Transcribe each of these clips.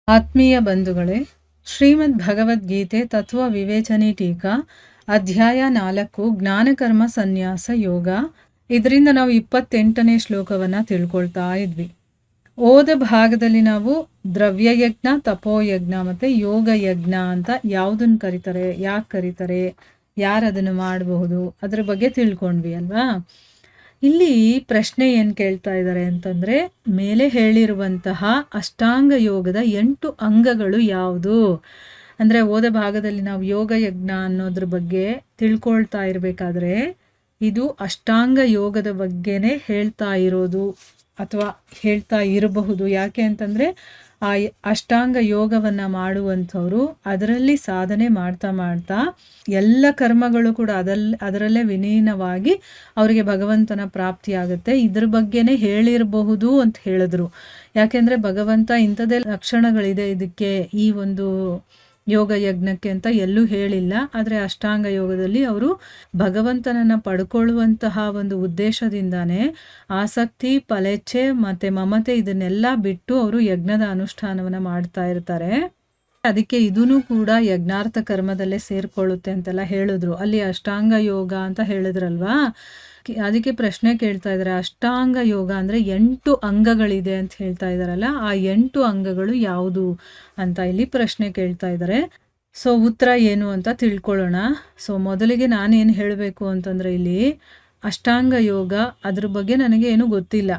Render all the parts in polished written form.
ಆತ್ಮೀಯ ಬಂಧುಗಳೇ, ಶ್ರೀಮದ್ ಭಗವದ್ಗೀತೆ ತತ್ವ ವಿವೇಚನೆ ಟೀಕಾ ಅಧ್ಯಾಯ 4 ಜ್ಞಾನಕರ್ಮ ಸನ್ಯಾಸ ಯೋಗ. ಇದರಿಂದ ನಾವು 28ನೇ ಶ್ಲೋಕವನ್ನು ತಿಳ್ಕೊಳ್ತಾ ಇದ್ವಿ. ಓದ ಭಾಗದಲ್ಲಿ ನಾವು ದ್ರವ್ಯಯಜ್ಞ, ತಪೋಯಜ್ಞ ಮತ್ತು ಯೋಗ ಯಜ್ಞ ಅಂತ ಯಾವುದನ್ನು ಕರೀತಾರೆ, ಯಾಕೆ ಕರೀತಾರೆ, ಯಾರು ಅದನ್ನು ಮಾಡಬಹುದು, ಅದ್ರ ಬಗ್ಗೆ ತಿಳ್ಕೊಂಡ್ವಿ ಅಲ್ವಾ. ಇಲ್ಲಿ ಪ್ರಶ್ನೆ ಏನು ಕೇಳ್ತಾ ಇದ್ದಾರೆ ಅಂತಂದರೆ, ಮೇಲೆ ಹೇಳಿರುವಂತಹ ಅಷ್ಟಾಂಗ ಯೋಗದ 8 ಅಂಗಗಳು ಯಾವುದು ಅಂದರೆ, ಓದ ಭಾಗದಲ್ಲಿ ನಾವು ಯೋಗ ಯಜ್ಞ ಅನ್ನೋದ್ರ ಬಗ್ಗೆ ತಿಳ್ಕೊಳ್ತಾ ಇರಬೇಕಾದ್ರೆ ಇದು ಅಷ್ಟಾಂಗ ಯೋಗದ ಬಗ್ಗೆನೇ ಹೇಳ್ತಾ ಇರೋದು ಅಥವಾ ಹೇಳ್ತಾ ಇರಬಹುದು. ಯಾಕೆ ಅಂತಂದರೆ, ಆ ಅಷ್ಟಾಂಗ ಯೋಗವನ್ನು ಮಾಡುವಂಥವ್ರು ಅದರಲ್ಲಿ ಸಾಧನೆ ಮಾಡ್ತಾ ಮಾಡ್ತಾ ಎಲ್ಲ ಕರ್ಮಗಳು ಕೂಡ ಅದರಲ್ಲೇ ವಿಲೀನವಾಗಿ ಅವರಿಗೆ ಭಗವಂತನ ಪ್ರಾಪ್ತಿಯಾಗುತ್ತೆ. ಇದ್ರ ಬಗ್ಗೆನೇ ಹೇಳಿರಬಹುದು ಅಂತ ಹೇಳಿದ್ರು. ಯಾಕೆಂದರೆ ಭಗವಂತ ಇಂಥದ್ದೇ ಲಕ್ಷಣಗಳಿದೆ ಇದಕ್ಕೆ, ಈ ಒಂದು ಯೋಗ ಯಜ್ಞಕ್ಕೆ ಅಂತ ಎಲ್ಲೂ ಹೇಳಿಲ್ಲ. ಆದರೆ ಅಷ್ಟಾಂಗ ಯೋಗದಲ್ಲಿ ಅವರು ಭಗವಂತನನ್ನು ಪಡ್ಕೊಳ್ಳುವಂತಹ ಒಂದು ಉದ್ದೇಶದಿಂದಾನೇ ಆಸಕ್ತಿ, ಫಲೇಚ್ಛೆ ಮತ್ತು ಮಮತೆ ಇದನ್ನೆಲ್ಲ ಬಿಟ್ಟು ಅವರು ಯಜ್ಞದ ಅನುಷ್ಠಾನವನ್ನು ಮಾಡ್ತಾ ಇರ್ತಾರೆ. ಅದಕ್ಕೆ ಇದೂ ಕೂಡ ಯಜ್ಞಾರ್ಥ ಕರ್ಮದಲ್ಲೇ ಸೇರಿಕೊಳ್ಳುತ್ತೆ ಅಂತೆಲ್ಲ ಹೇಳಿದ್ರು. ಅಲ್ಲಿ ಅಷ್ಟಾಂಗ ಯೋಗ ಅಂತ ಹೇಳಿದ್ರಲ್ವಾ, ಅದಕ್ಕೆ ಪ್ರಶ್ನೆ ಕೇಳ್ತಾ ಇದ್ದಾರೆ, ಅಷ್ಟಾಂಗ ಯೋಗ ಅಂದರೆ 8 ಅಂಗಗಳಿದೆ ಅಂತ ಹೇಳ್ತಾ ಇದ್ದಾರಲ್ಲ, ಆ 8 ಅಂಗಗಳು ಯಾವುದು ಅಂತ ಇಲ್ಲಿ ಪ್ರಶ್ನೆ ಕೇಳ್ತಾ ಇದ್ದಾರೆ. ಸೊ ಉತ್ತರ ಏನು ಅಂತ ತಿಳ್ಕೊಳ್ಳೋಣ. ಸೊ ಮೊದಲಿಗೆ ನಾನೇನು ಹೇಳಬೇಕು ಅಂತಂದರೆ, ಇಲ್ಲಿ ಅಷ್ಟಾಂಗ ಯೋಗ ಅದ್ರ ಬಗ್ಗೆ ನನಗೆ ಏನೂ ಗೊತ್ತಿಲ್ಲ.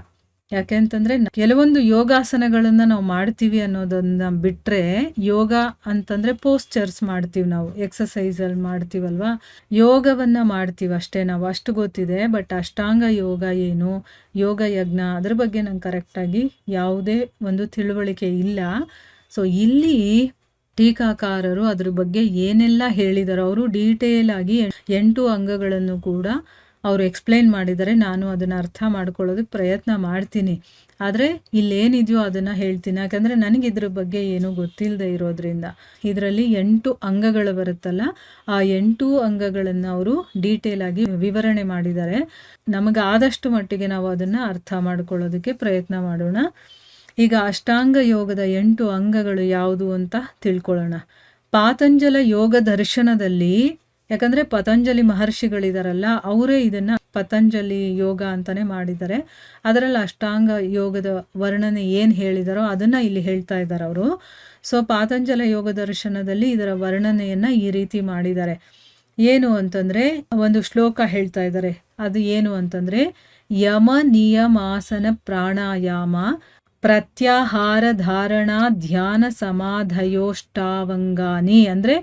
ಯಾಕೆ ಅಂತಂದರೆ, ಕೆಲವೊಂದು ಯೋಗಾಸನಗಳನ್ನು ನಾವು ಮಾಡ್ತೀವಿ ಅನ್ನೋದನ್ನು ಬಿಟ್ಟರೆ, ಯೋಗ ಅಂತಂದರೆ ಪೋಸ್ಚರ್ಸ್ ಮಾಡ್ತೀವಿ, ನಾವು ಎಕ್ಸಸೈಸಲ್ಲಿ ಮಾಡ್ತೀವಲ್ವಾ, ಯೋಗವನ್ನು ಮಾಡ್ತೀವಿ ಅಷ್ಟೇ, ನಾವು ಅಷ್ಟು ಗೊತ್ತಿದೆ. ಬಟ್ ಅಷ್ಟಾಂಗ ಯೋಗ ಏನು, ಯೋಗ ಯಜ್ಞ ಅದ್ರ ಬಗ್ಗೆ ನಂಗೆ ಕರೆಕ್ಟಾಗಿ ಯಾವುದೇ ಒಂದು ತಿಳುವಳಿಕೆ ಇಲ್ಲ. ಸೊ ಇಲ್ಲಿ ಟೀಕಾಕಾರರು ಅದ್ರ ಬಗ್ಗೆ ಏನೆಲ್ಲ ಹೇಳಿದಾರೋ, ಅವರು ಡೀಟೇಲ್ ಆಗಿ 8 ಅಂಗಗಳನ್ನು ಕೂಡ ಅವರು ಎಕ್ಸ್ಪ್ಲೈನ್ ಮಾಡಿದ್ದಾರೆ. ನಾನು ಅದನ್ನು ಅರ್ಥ ಮಾಡ್ಕೊಳ್ಳೋದಕ್ಕೆ ಪ್ರಯತ್ನ ಮಾಡ್ತೀನಿ. ಆದರೆ ಇಲ್ಲೇನಿದೆಯೋ ಅದನ್ನು ಹೇಳ್ತೀನಿ, ಯಾಕಂದರೆ ನನಗೆ ಇದ್ರ ಬಗ್ಗೆ ಏನೂ ಗೊತ್ತಿಲ್ಲದೆ ಇರೋದ್ರಿಂದ. ಇದರಲ್ಲಿ 8 ಅಂಗಗಳು ಬರುತ್ತಲ್ಲ, ಆ 8 ಅಂಗಗಳನ್ನು ಅವರು ಡೀಟೇಲ್ ಆಗಿ ವಿವರಣೆ ಮಾಡಿದ್ದಾರೆ. ನಮಗಾದಷ್ಟು ಮಟ್ಟಿಗೆ ನಾವು ಅದನ್ನು ಅರ್ಥ ಮಾಡ್ಕೊಳ್ಳೋದಕ್ಕೆ ಪ್ರಯತ್ನ ಮಾಡೋಣ. ಈಗ ಅಷ್ಟಾಂಗ ಯೋಗದ 8 ಅಂಗಗಳು ಯಾವುದು ಅಂತ ತಿಳ್ಕೊಳ್ಳೋಣ. ಪಾತಂಜಲ ಯೋಗ ದರ್ಶನದಲ್ಲಿ, ಯಾಕಂದರೆ ಪತಂಜಲಿ ಮಹರ್ಷಿಗಳಿದಾರಲ್ಲ, ಅವರೇ ಇದನ್ನು ಪತಂಜಲಿ ಯೋಗ ಅಂತಲೇ ಮಾಡಿದ್ದಾರೆ. ಅದರಲ್ಲಿ ಅಷ್ಟಾಂಗ ಯೋಗದ ವರ್ಣನೆ ಏನು ಹೇಳಿದಾರೋ ಅದನ್ನು ಇಲ್ಲಿ ಹೇಳ್ತಾ ಇದ್ದಾರೆ ಅವರು. ಸೊ ಪಾತಂಜಲ ಯೋಗ ದರ್ಶನದಲ್ಲಿ ಇದರ ವರ್ಣನೆಯನ್ನು ಈ ರೀತಿ ಮಾಡಿದ್ದಾರೆ. ಏನು ಅಂತಂದರೆ, ಒಂದು ಶ್ಲೋಕ ಹೇಳ್ತಾ ಇದ್ದಾರೆ. ಅದು ಏನು ಅಂತಂದರೆ, ಯಮ ನಿಯಮಾಸನ ಪ್ರಾಣಾಯಾಮ ಪ್ರತ್ಯಾಹಾರ ಧಾರಣ ಧ್ಯಾನ ಸಮಾಧಯೋಷ್ಟಾವಂಗಾನಿ. ಅಂದರೆ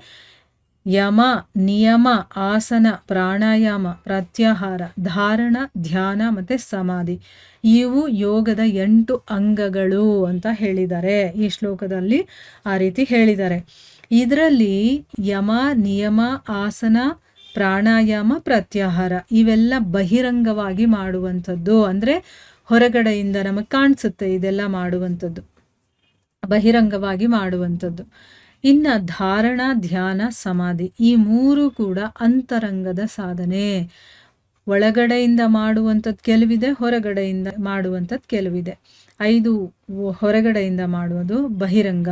ಯಮ, ನಿಯಮ, ಆಸನ, ಪ್ರಾಣಾಯಾಮ, ಪ್ರತ್ಯಾಹಾರ, ಧಾರಣ, ಧ್ಯಾನ ಮತ್ತು ಸಮಾಧಿ, ಇವು ಯೋಗದ 8 ಅಂಗಗಳು ಅಂತ ಹೇಳಿದ್ದಾರೆ. ಈ ಶ್ಲೋಕದಲ್ಲಿ ಆ ರೀತಿ ಹೇಳಿದ್ದಾರೆ. ಇದರಲ್ಲಿ ಯಮ, ನಿಯಮ, ಆಸನ, ಪ್ರಾಣಾಯಾಮ, ಪ್ರತ್ಯಾಹಾರ ಇವೆಲ್ಲ ಬಹಿರಂಗವಾಗಿ ಮಾಡುವಂಥದ್ದು. ಅಂದರೆ ಹೊರಗಡೆಯಿಂದ ನಮಗೆ ಕಾಣಿಸುತ್ತೆ ಇದೆಲ್ಲ ಮಾಡುವಂಥದ್ದು, ಬಹಿರಂಗವಾಗಿ ಮಾಡುವಂಥದ್ದು. ಇನ್ನು ಧಾರಣ, ಧ್ಯಾನ, ಸಮಾಧಿ ಈ 3 ಕೂಡ ಅಂತರಂಗದ ಸಾಧನೆ. ಒಳಗಡೆಯಿಂದ ಮಾಡುವಂಥದ್ದು ಕೆಲವಿದೆ, ಹೊರಗಡೆಯಿಂದ ಮಾಡುವಂಥದ್ದು ಕೆಲವಿದೆ. 5 ಹೊರಗಡೆಯಿಂದ ಮಾಡುವುದು ಬಹಿರಂಗ,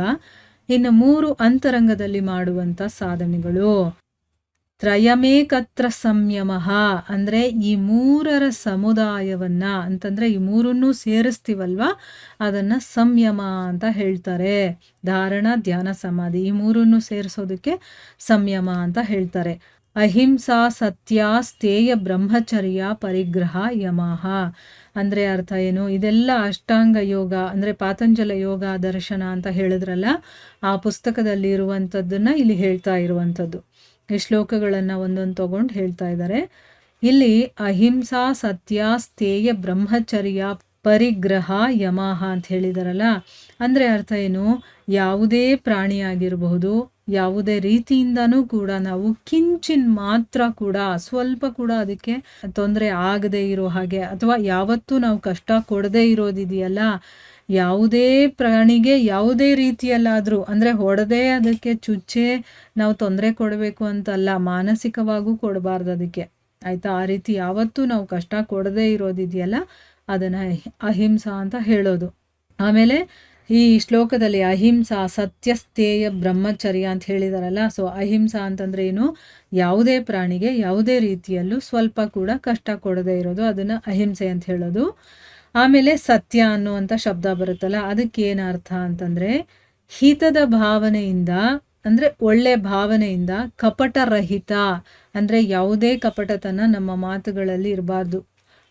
ಇನ್ನು 3 ಅಂತರಂಗದಲ್ಲಿ ಮಾಡುವಂಥ ಸಾಧನೆಗಳು. ತ್ರಯಮೇಕತ್ರ ಸಂಯಮ ಅಂದರೆ ಈ 3ರ ಸಮುದಾಯವನ್ನು, ಅಂತಂದರೆ ಈ 3ನ್ನೂ ಸೇರಿಸ್ತೀವಲ್ವ, ಅದನ್ನು ಸಂಯಮ ಅಂತ ಹೇಳ್ತಾರೆ. ಧಾರಣ, ಧ್ಯಾನ, ಸಮಾಧಿ ಈ 3ನ್ನೂ ಸೇರಿಸೋದಕ್ಕೆ ಸಂಯಮ ಅಂತ ಹೇಳ್ತಾರೆ. ಅಹಿಂಸಾ, ಸತ್ಯ, ಸ್ಥೇಯ, ಬ್ರಹ್ಮಚರ್ಯ, ಪರಿಗ್ರಹ, ಯಮಃ ಅಂದರೆ ಅರ್ಥ ಏನು? ಇದೆಲ್ಲ ಅಷ್ಟಾಂಗ ಯೋಗ ಅಂದರೆ ಪಾತಂಜಲ ಯೋಗ ದರ್ಶನ ಅಂತ ಹೇಳಿದ್ರಲ್ಲ, ಆ ಪುಸ್ತಕದಲ್ಲಿ ಇರುವಂಥದ್ದನ್ನು ಇಲ್ಲಿ ಹೇಳ್ತಾ ಇರುವಂಥದ್ದು. ಈ ಶ್ಲೋಕಗಳನ್ನು ಒಂದೊಂದು ತಗೊಂಡು ಹೇಳ್ತಾ ಇದ್ದಾರೆ. ಇಲ್ಲಿ ಅಹಿಂಸಾ, ಸತ್ಯ, ಸ್ಥೇಯ, ಬ್ರಹ್ಮಚರ್ಯ, ಪರಿಗ್ರಹ, ಯಮಃ ಅಂತ ಹೇಳಿದಾರಲ್ಲ, ಅಂದರೆ ಅರ್ಥ ಏನು? ಯಾವುದೇ ಪ್ರಾಣಿಯಾಗಿರಬಹುದು, ಯಾವುದೇ ರೀತಿಯಿಂದನೂ ಕೂಡ ನಾವು ಕಿಂಚಿನ್ ಮಾತ್ರ ಕೂಡ, ಸ್ವಲ್ಪ ಕೂಡ ಅದಕ್ಕೆ ತೊಂದರೆ ಆಗದೆ ಇರೋ ಹಾಗೆ, ಅಥವಾ ಯಾವತ್ತೂ ನಾವು ಕಷ್ಟ ಕೊಡದೇ ಇರೋದಿದೆಯಲ್ಲ, ಯಾವುದೇ ಪ್ರಾಣಿಗೆ ಯಾವುದೇ ರೀತಿಯಲ್ಲಾದರೂ, ಅಂದರೆ ಹೊಡೆದೇ ಅದಕ್ಕೆ ಚುಚ್ಚೆ ನಾವು ತೊಂದರೆ ಕೊಡಬೇಕು ಅಂತಲ್ಲ, ಮಾನಸಿಕವಾಗೂ ಕೊಡಬಾರ್ದು ಅದಕ್ಕೆ, ಆಯಿತಾ? ಆ ರೀತಿ ಯಾವತ್ತೂ ನಾವು ಕಷ್ಟ ಕೊಡದೇ ಇರೋದಿದೆಯಲ್ಲ, ಅದನ್ನು ಅಹಿಂಸಾ ಅಂತ ಹೇಳೋದು. ಆಮೇಲೆ ಈ ಶ್ಲೋಕದಲ್ಲಿ ಅಹಿಂಸಾ ಸತ್ಯಸ್ಥೇಯ ಬ್ರಹ್ಮಚರ್ಯ ಅಂತ ಹೇಳಿದಾರಲ್ಲ. ಸೊ ಅಹಿಂಸಾ ಅಂತಂದ್ರೆ ಏನು, ಯಾವುದೇ ಪ್ರಾಣಿಗೆ ಯಾವುದೇ ರೀತಿಯಲ್ಲೂ ಸ್ವಲ್ಪ ಕೂಡ ಕಷ್ಟ ಕೊಡದೇ ಇರೋದು, ಅದನ್ನ ಅಹಿಂಸೆ ಅಂತ ಹೇಳೋದು. ಆಮೇಲೆ ಸತ್ಯ ಅನ್ನುವಂಥ ಶಬ್ದ ಬರುತ್ತಲ್ಲ, ಅದಕ್ಕೆ ಏನು ಅರ್ಥ ಅಂತಂದ್ರೆ ಹಿತದ ಭಾವನೆಯಿಂದ, ಅಂದ್ರೆ ಒಳ್ಳೆ ಭಾವನೆಯಿಂದ, ಕಪಟರಹಿತ ಅಂದ್ರೆ ಯಾವುದೇ ಕಪಟತನ ನಮ್ಮ ಮಾತುಗಳಲ್ಲಿ ಇರಬಾರ್ದು.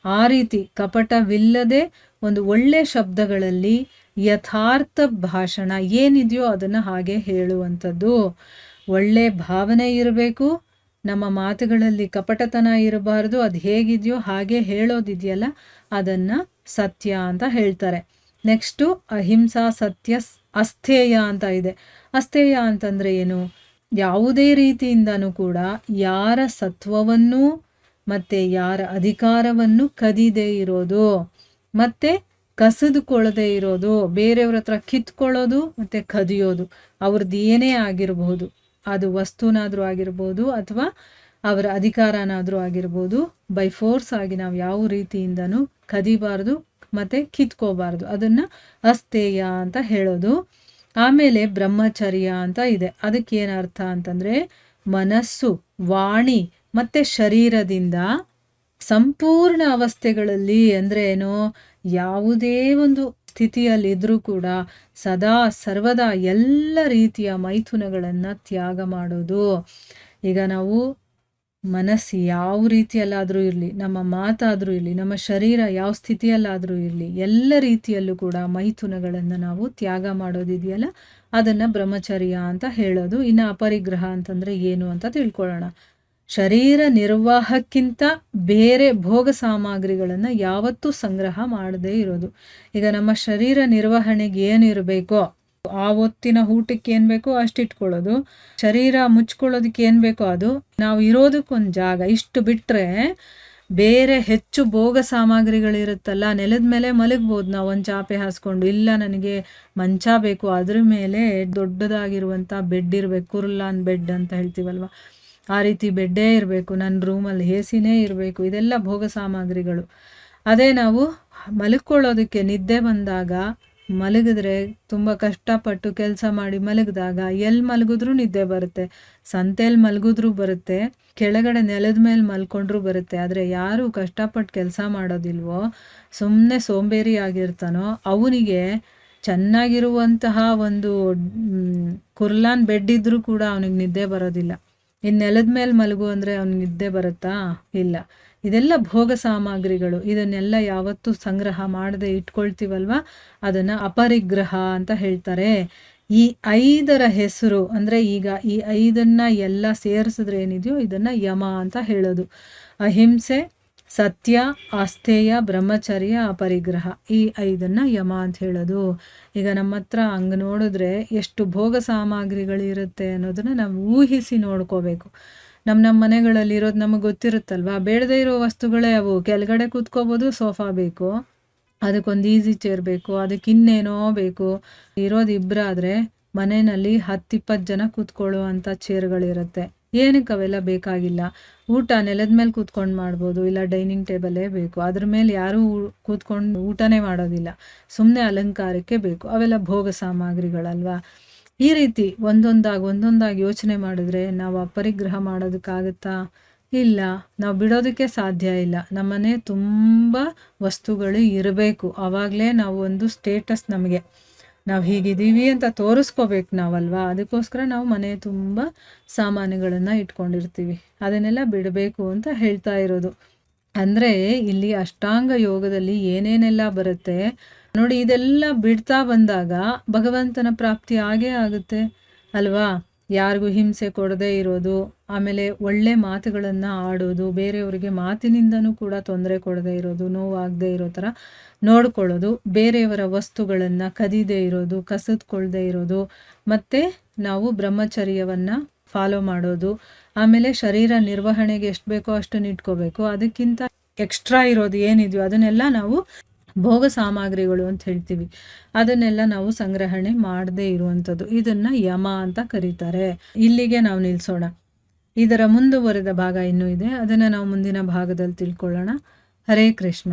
ಆ ರೀತಿ ಕಪಟವಿಲ್ಲದೆ ಒಂದು ಒಳ್ಳೆ ಶಬ್ದಗಳಲ್ಲಿ ಯಥಾರ್ಥ ಭಾಷಣ ಏನಿದೆಯೋ ಅದನ್ನು ಹಾಗೆ ಹೇಳುವಂಥದ್ದು. ಒಳ್ಳೆ ಭಾವನೆ ಇರಬೇಕು, ನಮ್ಮ ಮಾತುಗಳಲ್ಲಿ ಕಪಟತನ ಇರಬಾರ್ದು. ಅದು ಹೇಗಿದೆಯೋ ಹಾಗೆ ಹೇಳೋದಿದೆಯಲ್ಲ, ಅದನ್ನು ಸತ್ಯ ಅಂತ ಹೇಳ್ತಾರೆ. ನೆಕ್ಸ್ಟು ಅಹಿಂಸಾ ಸತ್ಯ ಅಸ್ಥೇಯ ಅಂತ ಇದೆ. ಅಸ್ಥೇಯ ಅಂತಂದರೆ ಏನು, ಯಾವುದೇ ರೀತಿಯಿಂದನೂ ಕೂಡ ಯಾರ ಸತ್ವವನ್ನು ಮತ್ತು ಯಾರ ಅಧಿಕಾರವನ್ನು ಕದಿದೇ ಇರೋದು, ಮತ್ತು ಕಸಿದುಕೊಳ್ಳದೆ ಇರೋದು, ಬೇರೆಯವ್ರ ಹತ್ರ ಕಿತ್ಕೊಳ್ಳೋದು ಮತ್ತು ಕದಿಯೋದು, ಅವ್ರದ್ದು ಏನೇ ಆಗಿರಬಹುದು, ಅದು ವಸ್ತುನಾದರೂ ಆಗಿರ್ಬೋದು ಅಥವಾ ಅವರ ಅಧಿಕಾರನಾದರೂ ಆಗಿರ್ಬೋದು, ಬೈ ಫೋರ್ಸ್ ಆಗಿ ನಾವು ಯಾವ ರೀತಿಯಿಂದನೂ ಕದಿಬಾರ್ದು ಮತ್ತು ಕಿತ್ಕೋಬಾರ್ದು, ಅದನ್ನು ಅಸ್ಥೇಯ ಅಂತ ಹೇಳೋದು. ಆಮೇಲೆ ಬ್ರಹ್ಮಚರ್ಯ ಅಂತ ಇದೆ. ಅದಕ್ಕೆ ಏನು ಅರ್ಥ ಅಂತಂದರೆ ಮನಸ್ಸು, ವಾಣಿ ಮತ್ತು ಶರೀರದಿಂದ ಸಂಪೂರ್ಣ ಅವಸ್ಥೆಗಳಲ್ಲಿ, ಅಂದರೆ ಏನು, ಯಾವುದೇ ಒಂದು ಸ್ಥಿತಿಯಲ್ಲಿದ್ದರೂ ಕೂಡ ಸದಾ ಸರ್ವದಾ ಎಲ್ಲ ರೀತಿಯ ಮೈಥುನಗಳನ್ನು ತ್ಯಾಗ ಮಾಡೋದು. ಈಗ ನಾವು ಮನಸ್ಸು ಯಾವ ರೀತಿಯಲ್ಲಾದರೂ ಇರಲಿ, ನಮ್ಮ ಮಾತಾದರೂ ಇರಲಿ, ನಮ್ಮ ಶರೀರ ಯಾವ ಸ್ಥಿತಿಯಲ್ಲಾದರೂ ಇರಲಿ, ಎಲ್ಲ ರೀತಿಯಲ್ಲೂ ಕೂಡ ಮೈಥುನಗಳನ್ನು ನಾವು ತ್ಯಾಗ ಮಾಡೋದಿದೆಯಲ್ಲ, ಅದನ್ನು ಬ್ರಹ್ಮಚರ್ಯ ಅಂತ ಹೇಳೋದು. ಇನ್ನು ಅಪರಿಗ್ರಹ ಅಂತಂದರೆ ಏನು ಅಂತ ತಿಳ್ಕೊಳ್ಳೋಣ. ಶರೀರ ನಿರ್ವಾಹಕ್ಕಿಂತ ಬೇರೆ ಭೋಗ ಸಾಮಗ್ರಿಗಳನ್ನು ಯಾವತ್ತೂ ಸಂಗ್ರಹ ಮಾಡದೇ ಇರೋದು. ಈಗ ನಮ್ಮ ಶರೀರ ನಿರ್ವಹಣೆಗೆ ಏನಿರಬೇಕೋ, ಆ ಹೊತ್ತಿನ ಊಟಕ್ಕೆ ಏನು ಬೇಕೋ ಅಷ್ಟು ಇಟ್ಕೊಳ್ಳೋದು, ಶರೀರ ಮುಚ್ಕೊಳ್ಳೋದಕ್ಕೆ ಏನು ಬೇಕೋ ಅದು, ನಾವು ಇರೋದಕ್ಕೊಂದು ಜಾಗ ಇಷ್ಟು ಬಿಟ್ಟರೆ ಬೇರೆ ಹೆಚ್ಚು ಭೋಗ ಸಾಮಗ್ರಿಗಳಿರುತ್ತಲ್ಲ, ನೆಲದ ಮೇಲೆ ಮಲಗ್ಬೋದು ನಾವು ಒಂದು ಚಾಪೆ ಹಾಸ್ಕೊಂಡು. ಇಲ್ಲ ನನಗೆ ಮಂಚ ಬೇಕು, ಅದ್ರ ಮೇಲೆ ದೊಡ್ಡದಾಗಿರುವಂಥ ಬೆಡ್ ಇರಬೇಕು, ಕುರ್ಲಾನ್ ಬೆಡ್ ಅಂತ ಹೇಳ್ತೀವಲ್ವ, ಆ ರೀತಿ ಬೆಡ್ಡೇ ಇರಬೇಕು, ನನ್ನ ರೂಮಲ್ಲಿ ಎಸಿನೇ ಇರಬೇಕು, ಇದೆಲ್ಲ ಭೋಗ ಸಾಮಗ್ರಿಗಳು. ಅದೇ ನಾವು ಮಲ್ಕೊಳ್ಳೋದಕ್ಕೆ ನಿದ್ದೆ ಬಂದಾಗ ಮಲಗಿದ್ರೆ, ತುಂಬ ಕಷ್ಟಪಟ್ಟು ಕೆಲಸ ಮಾಡಿ ಮಲಗಿದಾಗ ಎಲ್ಲಿ ಮಲಗಿದ್ರೂ ನಿದ್ದೆ ಬರುತ್ತೆ, ಸಂತೆಯಲ್ಲಿ ಮಲಗಿದ್ರೂ ಬರುತ್ತೆ, ಕೆಳಗಡೆ ನೆಲದ ಮೇಲೆ ಮಲ್ಕೊಂಡ್ರೂ ಬರುತ್ತೆ. ಆದರೆ ಯಾರು ಕಷ್ಟಪಟ್ಟು ಕೆಲಸ ಮಾಡೋದಿಲ್ವೋ, ಸುಮ್ಮನೆ ಸೋಂಬೇರಿ ಆಗಿರ್ತಾನೋ, ಅವನಿಗೆ ಚೆನ್ನಾಗಿರುವಂತಹ ಒಂದು ಕುರ್ಲಾನ್ ಬೆಡ್ ಇದ್ದರೂ ಕೂಡ ಅವನಿಗೆ ನಿದ್ದೆ ಬರೋದಿಲ್ಲ. ಇನ್ನು ನೆಲದ ಮೇಲೆ ಮಲಗು ಅಂದರೆ ಅವ್ನಿಗೆ ನಿದ್ದೆ ಬರುತ್ತಾ? ಇಲ್ಲ. ಇದೆಲ್ಲ ಭೋಗ ಸಾಮಗ್ರಿಗಳು, ಇದನ್ನೆಲ್ಲ ಯಾವತ್ತೂ ಸಂಗ್ರಹ ಮಾಡದೆ ಇಟ್ಕೊಳ್ತೀವಲ್ವ, ಅದನ್ನು ಅಪರಿಗ್ರಹ ಅಂತ ಹೇಳ್ತಾರೆ. ಈ 5ರ ಹೆಸರು, ಅಂದರೆ ಈಗ ಈ 5ನ್ನ ಎಲ್ಲ ಸೇರಿಸಿದ್ರೆ ಏನಿದೆಯೋ ಇದನ್ನು ಯಮ ಅಂತ ಹೇಳೋದು. ಅಹಿಂಸೆ, ಸತ್ಯ, ಆಸ್ಥೇಯ, ಬ್ರಹ್ಮಚರ್ಯ, ಅಪರಿಗ್ರಹ, ಈ 5ನ್ನ ಯಮ ಅಂತ ಹೇಳೋದು. ಈಗ ನಮ್ಮ ಹತ್ರ ಹಂಗೆ ನೋಡಿದ್ರೆ ಎಷ್ಟು ಭೋಗ ಸಾಮಗ್ರಿಗಳಿರುತ್ತೆ ಅನ್ನೋದನ್ನು ನಾವು ಊಹಿಸಿ ನೋಡ್ಕೋಬೇಕು. ನಮ್ಮ ಮನೆಗಳಲ್ಲಿ ಇರೋದು ನಮಗೆ ಗೊತ್ತಿರುತ್ತಲ್ವ, ಬೇಡದೇ ಇರೋ ವಸ್ತುಗಳೇ ಅವು. ಕೆಳಗಡೆ ಕೂತ್ಕೋಬೋದು, ಸೋಫಾ ಬೇಕು, ಅದಕ್ಕೊಂದು ಈಸಿ ಚೇರ್ ಬೇಕು, ಅದಕ್ಕೆ ಇನ್ನೇನೋ ಬೇಕು. ಇರೋದು ಇಬ್ಬರಾದರೆ ಮನೆಯಲ್ಲಿ 10-20 ಜನ ಕೂತ್ಕೊಳ್ಳೋ ಅಂಥ ಚೇರ್ಗಳಿರುತ್ತೆ. ಏನಕ್ಕೆ ಅವೆಲ್ಲ ಬೇಕಾಗಿಲ್ಲ. ಊಟ ನೆಲದ ಮೇಲೆ ಕೂತ್ಕೊಂಡು ಮಾಡ್ಬೋದು, ಇಲ್ಲ ಡೈನಿಂಗ್ ಟೇಬಲೇ ಬೇಕು. ಅದ್ರ ಮೇಲೆ ಯಾರೂ ಕೂತ್ಕೊಂಡು ಊಟನೇ ಮಾಡೋದಿಲ್ಲ, ಸುಮ್ಮನೆ ಅಲಂಕಾರಕ್ಕೆ ಬೇಕು. ಅವೆಲ್ಲ ಭೋಗ ಸಾಮಗ್ರಿಗಳಲ್ವಾ. ಈ ರೀತಿ ಒಂದೊಂದಾಗಿ ಯೋಚನೆ ಮಾಡಿದ್ರೆ ನಾವು ಅಪರಿಗ್ರಹ ಮಾಡೋದಕ್ಕಾಗುತ್ತಾ? ಇಲ್ಲ, ನಾವು ಬಿಡೋದಕ್ಕೆ ಸಾಧ್ಯ ಇಲ್ಲ. ನಮ್ಮನೆ ತುಂಬ ವಸ್ತುಗಳು ಇರಬೇಕು, ಆವಾಗಲೇ ನಾವು ಒಂದು ಸ್ಟೇಟಸ್, ನಮಗೆ ನಾವು ಹೀಗಿದ್ದೀವಿ ಅಂತ ತೋರಿಸ್ಕೋಬೇಕು ನಾವಲ್ವಾ. ಅದಕ್ಕೋಸ್ಕರ ನಾವು ಮನೆ ತುಂಬ ಸಾಮಾನುಗಳನ್ನು ಇಟ್ಕೊಂಡಿರ್ತೀವಿ, ಅದನ್ನೆಲ್ಲ ಬಿಡಬೇಕು ಅಂತ ಹೇಳ್ತಾ ಇರೋದು. ಅಂದರೆ ಇಲ್ಲಿ ಅಷ್ಟಾಂಗ ಯೋಗದಲ್ಲಿ ಏನೇನೆಲ್ಲ ಬರುತ್ತೆ ನೋಡಿ, ಇದೆಲ್ಲ ಬಿಡ್ತಾ ಬಂದಾಗ ಭಗವಂತನ ಪ್ರಾಪ್ತಿ ಆಗೇ ಆಗುತ್ತೆ ಅಲ್ವಾ. ಯಾರಿಗೂ ಹಿಂಸೆ ಕೊಡದೇ ಇರೋದು, ಆಮೇಲೆ ಒಳ್ಳೆ ಮಾತುಗಳನ್ನು ಆಡೋದು, ಬೇರೆಯವರಿಗೆ ಮಾತಿನಿಂದನೂ ಕೂಡ ತೊಂದರೆ ಕೊಡದೇ ಇರೋದು, ನೋವಾಗದೇ ಇರೋ ಥರ ನೋಡ್ಕೊಳ್ಳೋದು, ಬೇರೆಯವರ ವಸ್ತುಗಳನ್ನು ಕದಿದೇ ಇರೋದು, ಕಸಿದ್ಕೊಳ್ದೇ ಇರೋದು, ಮತ್ತು ನಾವು ಬ್ರಹ್ಮಚರ್ಯವನ್ನು ಫಾಲೋ ಮಾಡೋದು. ಆಮೇಲೆ ಶರೀರ ನಿರ್ವಹಣೆಗೆ ಎಷ್ಟು ಬೇಕೋ ಅಷ್ಟನ್ನು ಇಟ್ಕೋಬೇಕು, ಅದಕ್ಕಿಂತ ಎಕ್ಸ್ಟ್ರಾ ಇರೋದು ಏನಿದೆಯೋ ಅದನ್ನೆಲ್ಲ ನಾವು ಭೋಗ ಸಾಮಗ್ರಿಗಳು ಅಂತ ಹೇಳ್ತೀವಿ, ಅದನ್ನೆಲ್ಲ ನಾವು ಸಂಗ್ರಹಣೆ ಮಾಡದೇ ಇರುವಂಥದ್ದು. ಇದನ್ನು ಯಮ ಅಂತ ಕರೀತಾರೆ. ಇಲ್ಲಿಗೆ ನಾವು ನಿಲ್ಲಿಸೋಣ. ಇದರ ಮುಂದುವರೆದ ಭಾಗ ಇನ್ನೂ ಇದೆ, ಅದನ್ನು ನಾವು ಮುಂದಿನ ಭಾಗದಲ್ಲಿ ತಿಳ್ಕೊಳ್ಳೋಣ. ಹರೇ ಕೃಷ್ಣ.